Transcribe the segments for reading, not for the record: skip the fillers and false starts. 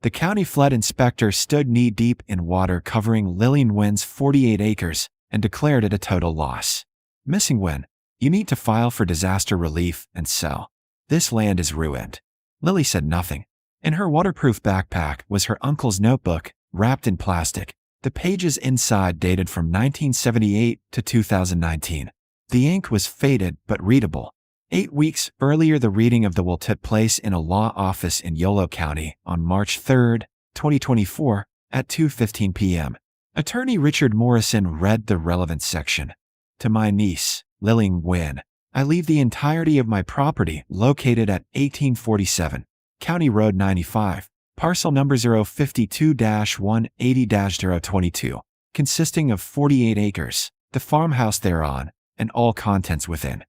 The county flood inspector stood knee-deep in water covering Lily Nguyen's 48 acres and declared it a total loss. Miss Nguyen, you need to file for disaster relief and sell. This land is ruined. Lily said nothing. In her waterproof backpack was her uncle's notebook, wrapped in plastic. The pages inside dated from 1978 to 2019. The ink was faded but readable. 8 weeks earlier, the reading of the will took place in a law office in Yolo County on March 3, 2024, at 2:15 p.m. Attorney Richard Morrison read the relevant section. To my niece, Lily Nguyen, I leave the entirety of my property located at 1847, County Road 95, parcel number 052-180-022, consisting of 48 acres, the farmhouse thereon, and all contents within.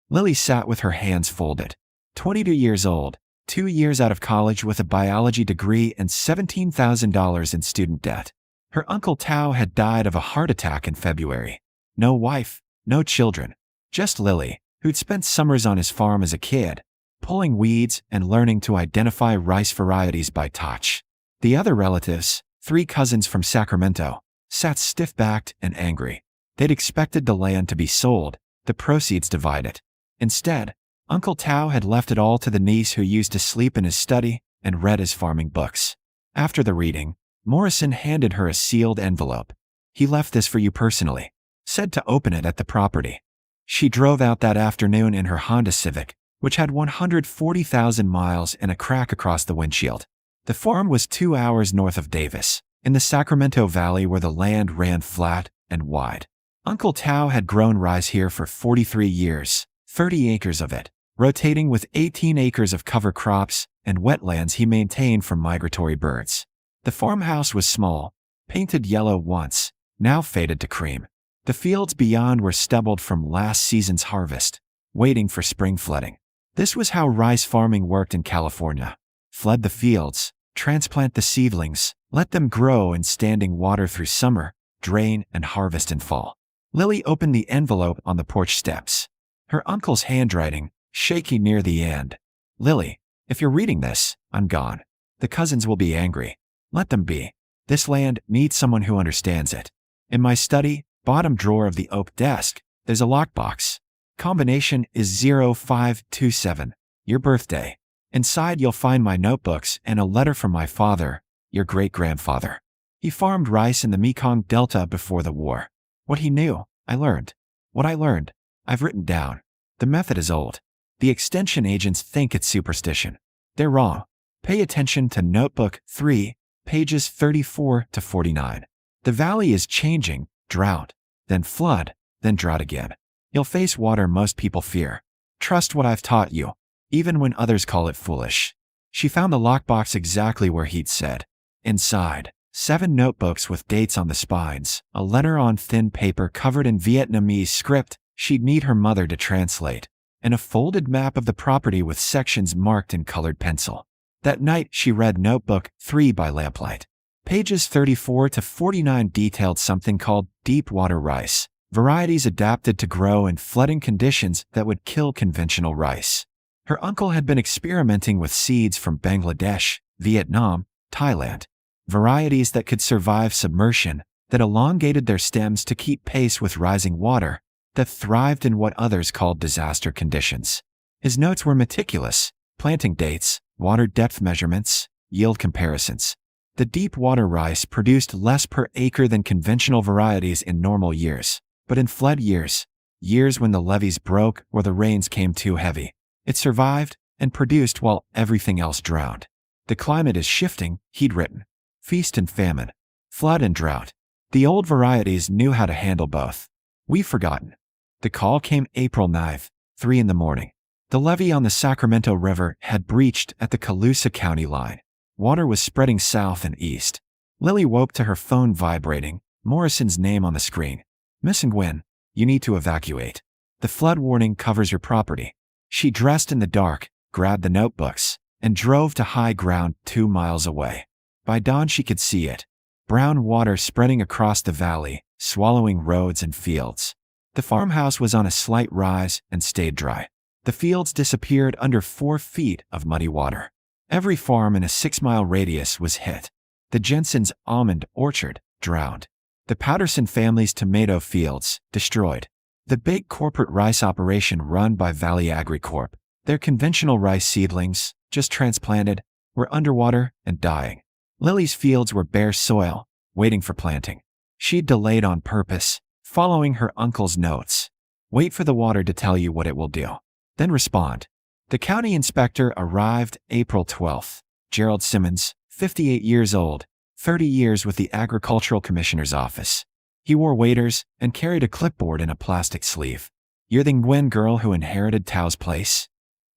Lily sat with her hands folded. 22 years old, 2 years out of college with a biology degree and $17,000 in student debt. Her uncle Tao had died of a heart attack in February. No wife, no children, just Lily, who'd spent summers on his farm as a kid, pulling weeds and learning to identify rice varieties by touch. The other relatives, 3 cousins from Sacramento, sat stiff-backed and angry. They'd expected the land to be sold, the proceeds divided. Instead, Uncle Tao had left it all to the niece who used to sleep in his study and read his farming books. After the reading, Morrison handed her a sealed envelope. He left this for you personally, said to open it at the property. She drove out that afternoon in her Honda Civic, which had 140,000 miles and a crack across the windshield. The farm was 2 hours north of Davis, in the Sacramento Valley where the land ran flat and wide. Uncle Tao had grown rice here for 43 years, 30 acres of it, rotating with 18 acres of cover crops and wetlands he maintained from migratory birds. The farmhouse was small, painted yellow once, now faded to cream. The fields beyond were stubbled from last season's harvest, waiting for spring flooding. This was how rice farming worked in California. Flood the fields, transplant the seedlings, let them grow in standing water through summer, drain and harvest in fall. Lily opened the envelope on the porch steps. Her uncle's handwriting, shaky near the end. Lily, if you're reading this, I'm gone. The cousins will be angry. Let them be. This land needs someone who understands it. In my study, bottom drawer of the oak desk, there's a lockbox. Combination is 0527, your birthday. Inside you'll find my notebooks and a letter from my father, your great-grandfather. He farmed rice in the Mekong Delta before the war. What he knew, I learned. What I learned, I've written down. The method is old. The extension agents think it's superstition. They're wrong. Pay attention to Notebook 3, pages 34 to 49. The valley is changing, drought, then flood, then drought again. You'll face water most people fear. Trust what I've taught you, even when others call it foolish. She found the lockbox exactly where he'd said. Inside, 7 notebooks with dates on the spines, a letter on thin paper covered in Vietnamese script she'd need her mother to translate, and a folded map of the property with sections marked in colored pencil. That night, she read Notebook 3 by lamplight. Pages 34 to 49 detailed something called deep water rice, varieties adapted to grow in flooding conditions that would kill conventional rice. Her uncle had been experimenting with seeds from Bangladesh, Vietnam, Thailand, varieties that could survive submersion, that elongated their stems to keep pace with rising water, that thrived in what others called disaster conditions. His notes were meticulous, planting dates, water depth measurements, yield comparisons. The deep water rice produced less per acre than conventional varieties in normal years, but in flood years, years when the levees broke or the rains came too heavy, it survived and produced while everything else drowned. The climate is shifting, he'd written. Feast and famine, flood and drought. The old varieties knew how to handle both. We've forgotten. The call came April 9th, 3 in the morning. The levee on the Sacramento River had breached at the Colusa County line. Water was spreading south and east. Lily woke to her phone vibrating, Morrison's name on the screen. Miss Nguyen, you need to evacuate. The flood warning covers your property. She dressed in the dark, grabbed the notebooks, and drove to high ground 2 miles away. By dawn she could see it. Brown water spreading across the valley, swallowing roads and fields. The farmhouse was on a slight rise and stayed dry. The fields disappeared under 4 feet of muddy water. Every farm in a 6-mile radius was hit. The Jensen's almond orchard, drowned. The Patterson family's tomato fields, destroyed. The big corporate rice operation run by Valley AgriCorp, their conventional rice seedlings, just transplanted, were underwater and dying. Lily's fields were bare soil, waiting for planting. She'd delayed on purpose, following her uncle's notes. Wait for the water to tell you what it will do. Then respond. The county inspector arrived April 12th. Gerald Simmons, 58 years old, 30 years with the Agricultural Commissioner's office. He wore waders and carried a clipboard in a plastic sleeve. You're the Nguyen girl who inherited Tao's place?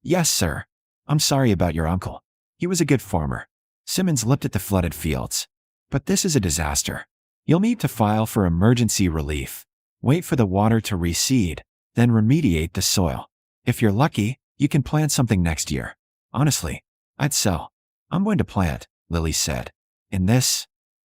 Yes, sir. I'm sorry about your uncle. He was a good farmer. Simmons looked at the flooded fields. But this is a disaster. You'll need to file for emergency relief. Wait for the water to recede, then remediate the soil. If you're lucky, you can plant something next year. Honestly, I'd sell. I'm going to plant, Lily said. In this?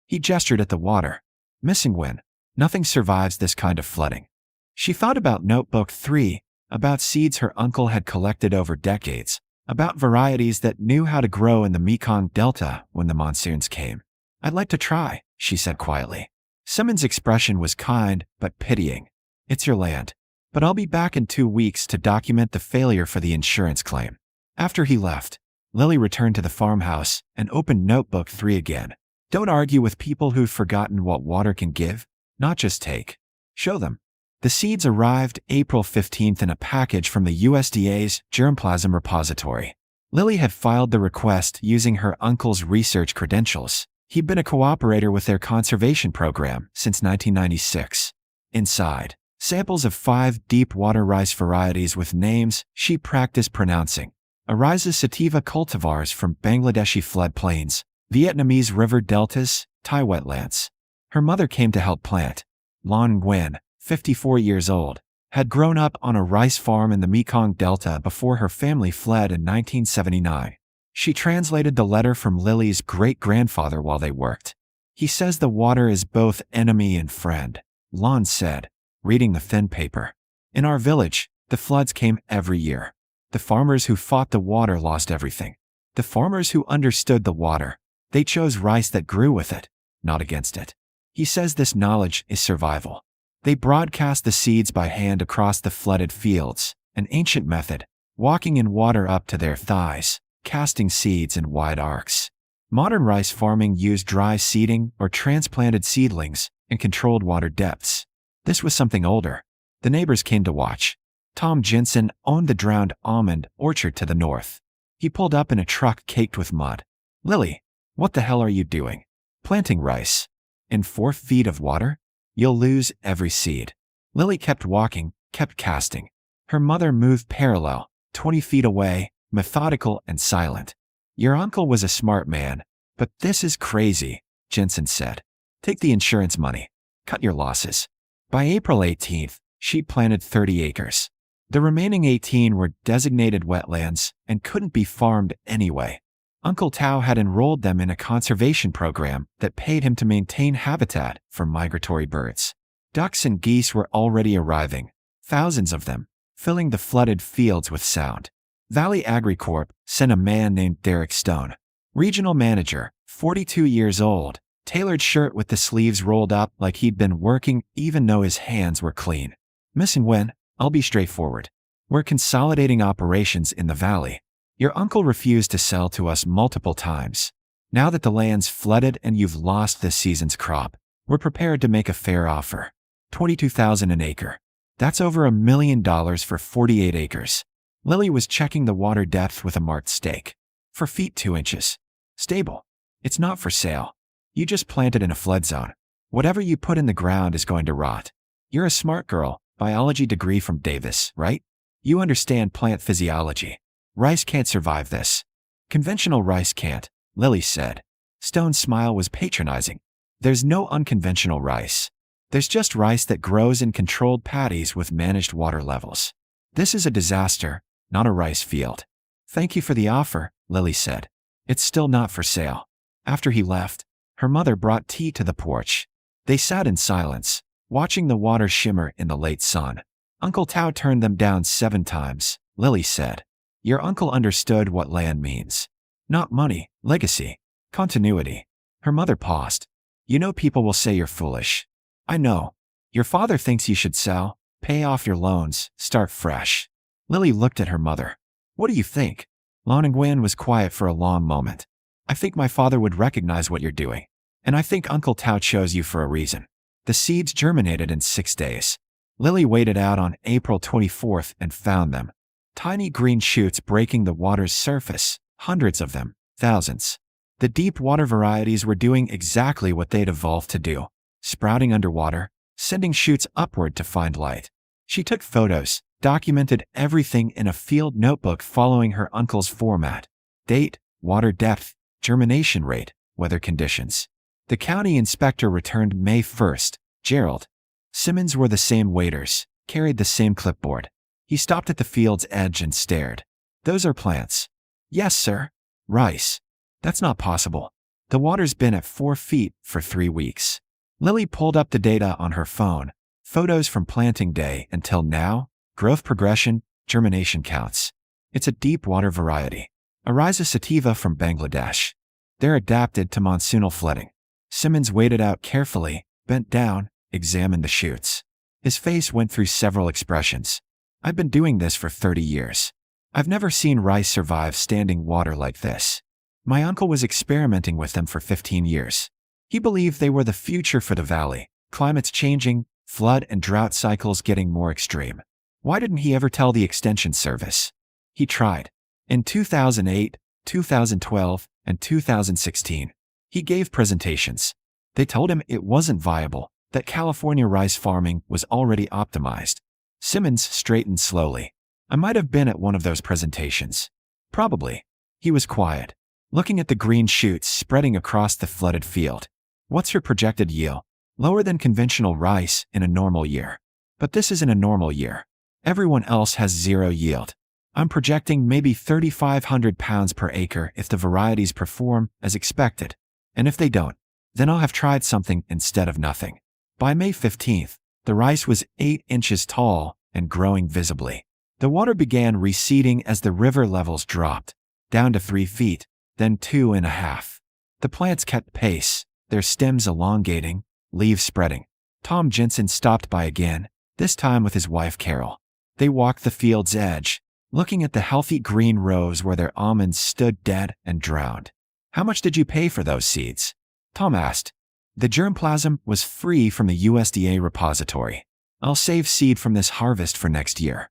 He gestured at the water. Miss Nguyen, nothing survives this kind of flooding. She thought about Notebook 3, about seeds her uncle had collected over decades, about varieties that knew how to grow in the Mekong Delta when the monsoons came. I'd like to try, she said quietly. Simmons' expression was kind but pitying. It's your land. But I'll be back in 2 weeks to document the failure for the insurance claim. After he left, Lily returned to the farmhouse and opened Notebook 3 again. Don't argue with people who've forgotten what water can give, not just take. Show them. The seeds arrived April 15th in a package from the USDA's germplasm repository. Lily had filed the request using her uncle's research credentials. He'd been a cooperator with their conservation program since 1996. Inside, samples of 5 deep-water rice varieties with names she practiced pronouncing. Ariza sativa cultivars from Bangladeshi floodplains, Vietnamese river deltas, Thai wetlands. Her mother came to help plant. Lily Nguyen, 54 years old, had grown up on a rice farm in the Mekong Delta before her family fled in 1979. She translated the letter from Lily's great-grandfather while they worked. He says the water is both enemy and friend, Lon said, reading the thin paper. In our village, the floods came every year. The farmers who fought the water lost everything. The farmers who understood the water, they chose rice that grew with it, not against it. He says this knowledge is survival. They broadcast the seeds by hand across the flooded fields, an ancient method, walking in water up to their thighs, casting seeds in wide arcs. Modern rice farming used dry seeding or transplanted seedlings in controlled water depths. This was something older. The neighbors came to watch. Tom Jensen owned the drowned almond orchard to the north. He pulled up in a truck caked with mud. Lily, what the hell are you doing? Planting rice. In 4 feet of water? You'll lose every seed. Lily kept walking, kept casting. Her mother moved parallel, 20 feet away, methodical and silent. Your uncle was a smart man, but this is crazy, Jensen said. Take the insurance money. Cut your losses. By April 18th, she'd planted 30 acres. The remaining 18 were designated wetlands and couldn't be farmed anyway. Uncle Tao had enrolled them in a conservation program that paid him to maintain habitat for migratory birds. Ducks and geese were already arriving, thousands of them, filling the flooded fields with sound. Valley AgriCorp sent a man named Derek Stone, regional manager, 42 years old, tailored shirt with the sleeves rolled up like he'd been working even though his hands were clean. Miss Nguyen, I'll be straightforward. We're consolidating operations in the valley. Your uncle refused to sell to us multiple times. Now that the land's flooded and you've lost this season's crop, we're prepared to make a fair offer. $22,000 an acre. That's over $1 million for 48 acres. Lily was checking the water depth with a marked stake. 4 feet 2 inches. Stable. It's not for sale. You just planted in a flood zone. Whatever you put in the ground is going to rot. You're a smart girl, biology degree from Davis, right? You understand plant physiology. Rice can't survive this. Conventional rice can't, Lily said. Stone's smile was patronizing. There's no unconventional rice. There's just rice that grows in controlled paddies with managed water levels. This is a disaster, not a rice field. Thank you for the offer, Lily said. It's still not for sale. After he left, her mother brought tea to the porch. They sat in silence, watching the water shimmer in the late sun. Uncle Tao turned them down 7 times, Lily said. Your uncle understood what land means. Not money, legacy, continuity. Her mother paused. You know people will say you're foolish. I know. Your father thinks you should sell, pay off your loans, start fresh. Lily looked at her mother. What do you think? Lily Nguyen was quiet for a long moment. I think my father would recognize what you're doing. And I think Uncle Tao chose you for a reason. The seeds germinated in 6 days. Lily waited out on April 24th and found them. Tiny green shoots breaking the water's surface, hundreds of them, thousands. The deep water varieties were doing exactly what they'd evolved to do, sprouting underwater, sending shoots upward to find light. She took photos, documented everything in a field notebook following her uncle's format: date, water depth, germination rate, weather conditions. The county inspector returned May 1st. Gerald Simmons were the same waiters, carried the same clipboard. He stopped at the field's edge and stared. Those are plants. Yes, sir. Rice. That's not possible. The water's been at 4 feet for 3 weeks. Lily pulled up the data on her phone. Photos from planting day until now, growth progression, germination counts. It's a deep water variety. Ariza sativa from Bangladesh. They're adapted to monsoonal flooding. Simmons waited out carefully, bent down, examined the shoots. His face went through several expressions. I've been doing this for 30 years. I've never seen rice survive standing water like this. My uncle was experimenting with them for 15 years. He believed they were the future for the valley. Climate's changing, flood and drought cycles getting more extreme. Why didn't he ever tell the extension service? He tried. In 2008, 2012, and 2016. He gave presentations. They told him it wasn't viable, that California rice farming was already optimized. Simmons straightened slowly. I might have been at one of those presentations. Probably. He was quiet, looking at the green shoots spreading across the flooded field. What's your projected yield? Lower than conventional rice in a normal year. But this isn't a normal year. Everyone else has 0 yield. I'm projecting maybe 3,500 pounds per acre if the varieties perform as expected. And if they don't, then I'll have tried something instead of nothing. By May 15th, the rice was 8 inches tall and growing visibly. The water began receding as the river levels dropped, down to 3 feet, then 2.5. The plants kept pace, their stems elongating, leaves spreading. Tom Jensen stopped by again, this time with his wife Carol. They walked the field's edge, looking at the healthy green rows where their almonds stood dead and drowned. How much did you pay for those seeds? Tom asked. The germplasm was free from the USDA repository. I'll save seed from this harvest for next year.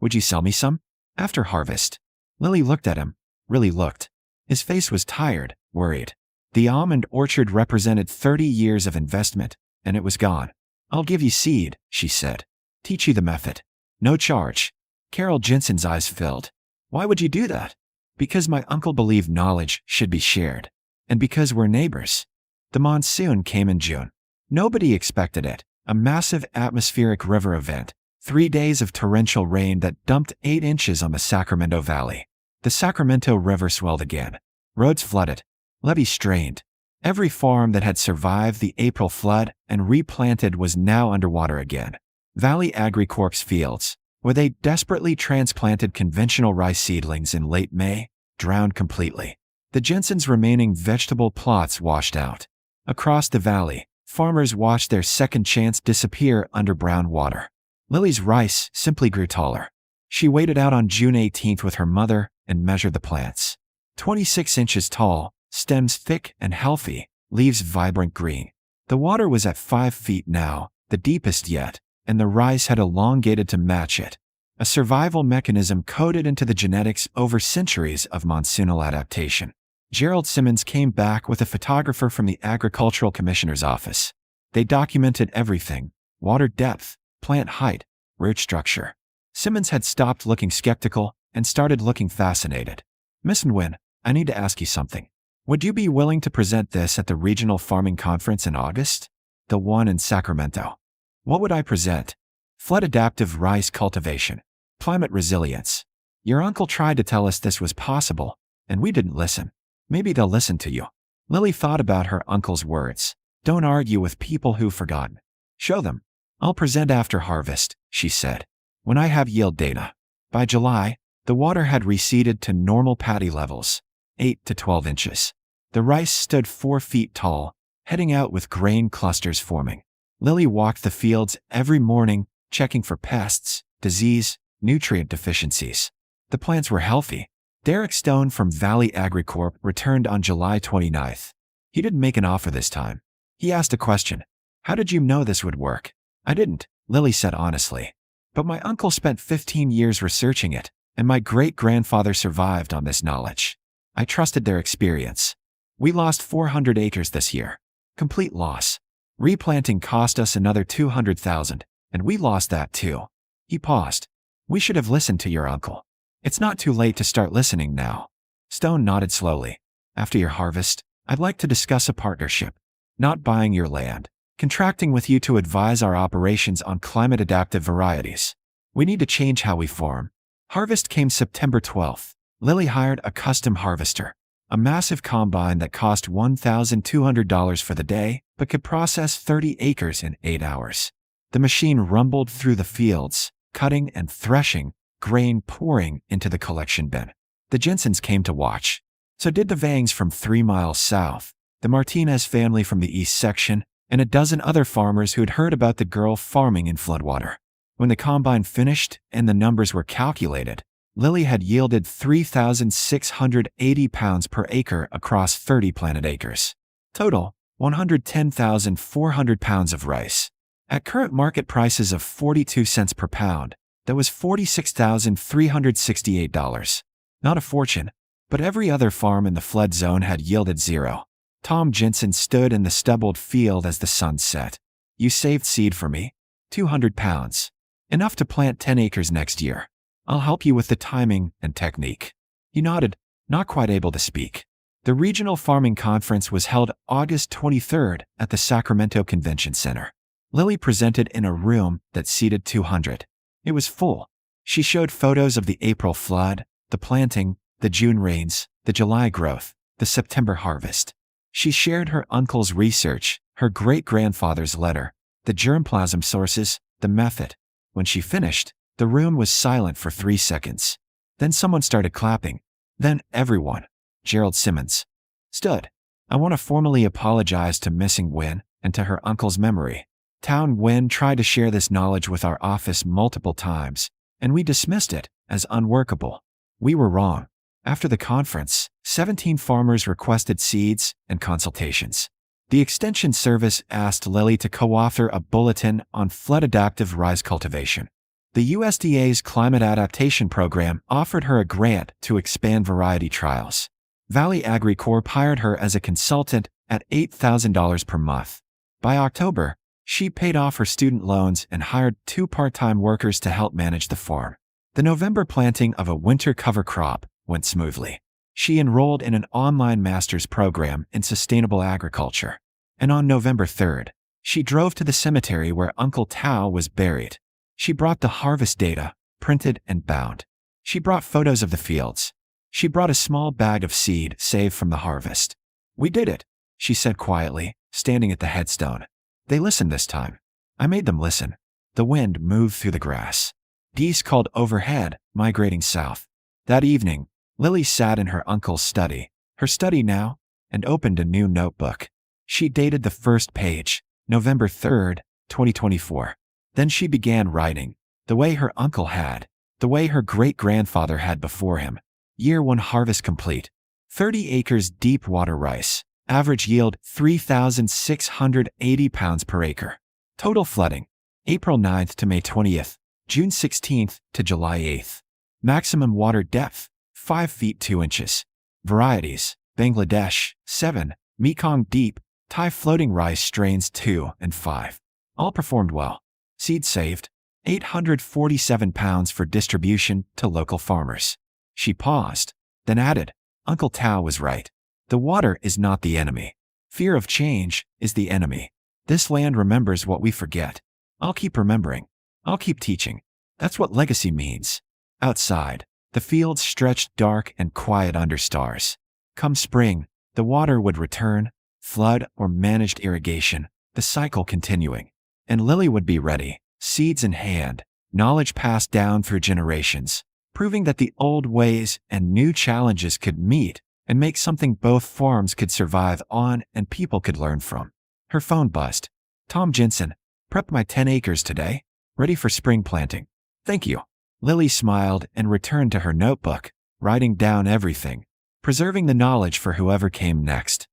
Would you sell me some? After harvest. Lily looked at him, really looked. His face was tired, worried. The almond orchard represented 30 years of investment, and it was gone. I'll give you seed, she said. Teach you the method. No charge. Carol Jensen's eyes filled. Why would you do that? Because my uncle believed knowledge should be shared. And because we're neighbors. The monsoon came in June. Nobody expected it. A massive atmospheric river event. 3 days of torrential rain that dumped 8 inches on the Sacramento Valley. The Sacramento River swelled again. Roads flooded. Levees strained. Every farm that had survived the April flood and replanted was now underwater again. Valley Agricorp's fields, where they desperately transplanted conventional rice seedlings in late May, drowned completely. The Jensen's remaining vegetable plots washed out. Across the valley, farmers watched their second chance disappear under brown water. Lily's rice simply grew taller. She waited out on June 18th with her mother and measured the plants. 26 inches tall, stems thick and healthy, leaves vibrant green. The water was at 5 feet now, the deepest yet, and the rice had elongated to match it. A survival mechanism coded into the genetics over centuries of monsoonal adaptation. Gerald Simmons came back with a photographer from the Agricultural Commissioner's office. They documented everything: water depth, plant height, root structure. Simmons had stopped looking skeptical and started looking fascinated. Miss Nguyen, I need to ask you something. Would you be willing to present this at the Regional Farming Conference in August? The one in Sacramento. What would I present? Flood-adaptive rice cultivation. Climate resilience. Your uncle tried to tell us this was possible, and we didn't listen. Maybe they'll listen to you. Lily thought about her uncle's words. Don't argue with people who've forgotten. Show them. I'll present after harvest, she said, when I have yield data. By July, the water had receded to normal paddy levels. 8 to 12 inches. The rice stood 4 feet tall, heading out with grain clusters forming. Lily walked the fields every morning, checking for pests, disease, nutrient deficiencies. The plants were healthy. Derek Stone from Valley Agricorp returned on July 29th. He didn't make an offer this time. He asked a question. "How did you know this would work?" "I didn't," Lily said honestly. "But my uncle spent 15 years researching it, and my great-grandfather survived on this knowledge. I trusted their experience. We lost 400 acres this year. Complete loss. Replanting cost us another 200,000, and we lost that too." He paused. "We should have listened to your uncle. It's not too late to start listening now." Stone nodded slowly. "After your harvest, I'd like to discuss a partnership. Not buying your land, contracting with you to advise our operations on climate-adaptive varieties. We need to change how we farm." Harvest came September 12th. Lily hired a custom harvester, a massive combine that cost $1,200 for the day, but could process 30 acres in 8 hours. The machine rumbled through the fields, cutting and threshing, grain pouring into the collection bin. The Jensens came to watch. So did the Vangs from 3 miles south, the Martinez family from the east section, and a dozen other farmers who had heard about the girl farming in floodwater. When the combine finished and the numbers were calculated, Lily had yielded 3,680 pounds per acre across 30 planted acres. Total, 110,400 pounds of rice. At current market prices of 42 cents per pound, that was $46,368. Not a fortune, but every other farm in the flood zone had yielded zero. Tom Jensen stood in the stubbled field as the sun set. "You saved seed for me. 200 pounds. Enough to plant 10 acres next year. I'll help you with the timing and technique." He nodded, not quite able to speak. The Regional Farming Conference was held August 23rd at the Sacramento Convention Center. Lily presented in a room that seated 200. It was full. She showed photos of the April flood, the planting, the June rains, the July growth, the September harvest. She shared her uncle's research, her great-grandfather's letter, the germplasm sources, the method. When she finished, the room was silent for 3 seconds. Then someone started clapping. Then everyone, Gerald Simmons, stood. "I want to formally apologize to Missing Nguyen and to her uncle's memory. Town Nguyen tried to share this knowledge with our office multiple times, and we dismissed it as unworkable. We were wrong." After the conference, 17 farmers requested seeds and consultations. The Extension Service asked Lily to co-author a bulletin on flood-adaptive rice cultivation. The USDA's Climate Adaptation Program offered her a grant to expand variety trials. Valley Agricorp hired her as a consultant at $8,000 per month. By October, she paid off her student loans and hired 2 part-time workers to help manage the farm. The November planting of a winter cover crop went smoothly. She enrolled in an online master's program in sustainable agriculture. And on November 3rd, she drove to the cemetery where Uncle Tao was buried. She brought the harvest data, printed and bound. She brought photos of the fields. She brought a small bag of seed saved from the harvest. "We did it," she said quietly, standing at the headstone. They listened this time. I made them listen. The wind moved through the grass. Geese called overhead, migrating south. That evening, Lily sat in her uncle's study, her study now, and opened a new notebook. She dated the first page, November 3rd, 2024. Then she began writing, the way her uncle had, the way her great-grandfather had before him. Year 1 harvest complete. 30 acres deep water rice. Average yield 3,680 pounds per acre. Total flooding, April 9th to May 20th, June 16th to July 8th. Maximum water depth, 5 feet 2 inches. Varieties, Bangladesh, 7, Mekong Deep, Thai floating rice strains 2 and 5. All performed well. Seed saved, 847 pounds for distribution to local farmers. She paused, then added, Uncle Tao was right. The water is not the enemy. Fear of change is the enemy. This land remembers what we forget. I'll keep remembering. I'll keep teaching. That's what legacy means. Outside, the fields stretched dark and quiet under stars. Come spring, the water would return, flood or managed irrigation, the cycle continuing. And Lily would be ready, seeds in hand, knowledge passed down through generations, proving that the old ways and new challenges could meet and make something both farms could survive on and people could learn from. Her phone buzzed. Tom Jensen, prep my 10 acres today. Ready for spring planting. Thank you. Lily smiled and returned to her notebook, writing down everything, preserving the knowledge for whoever came next.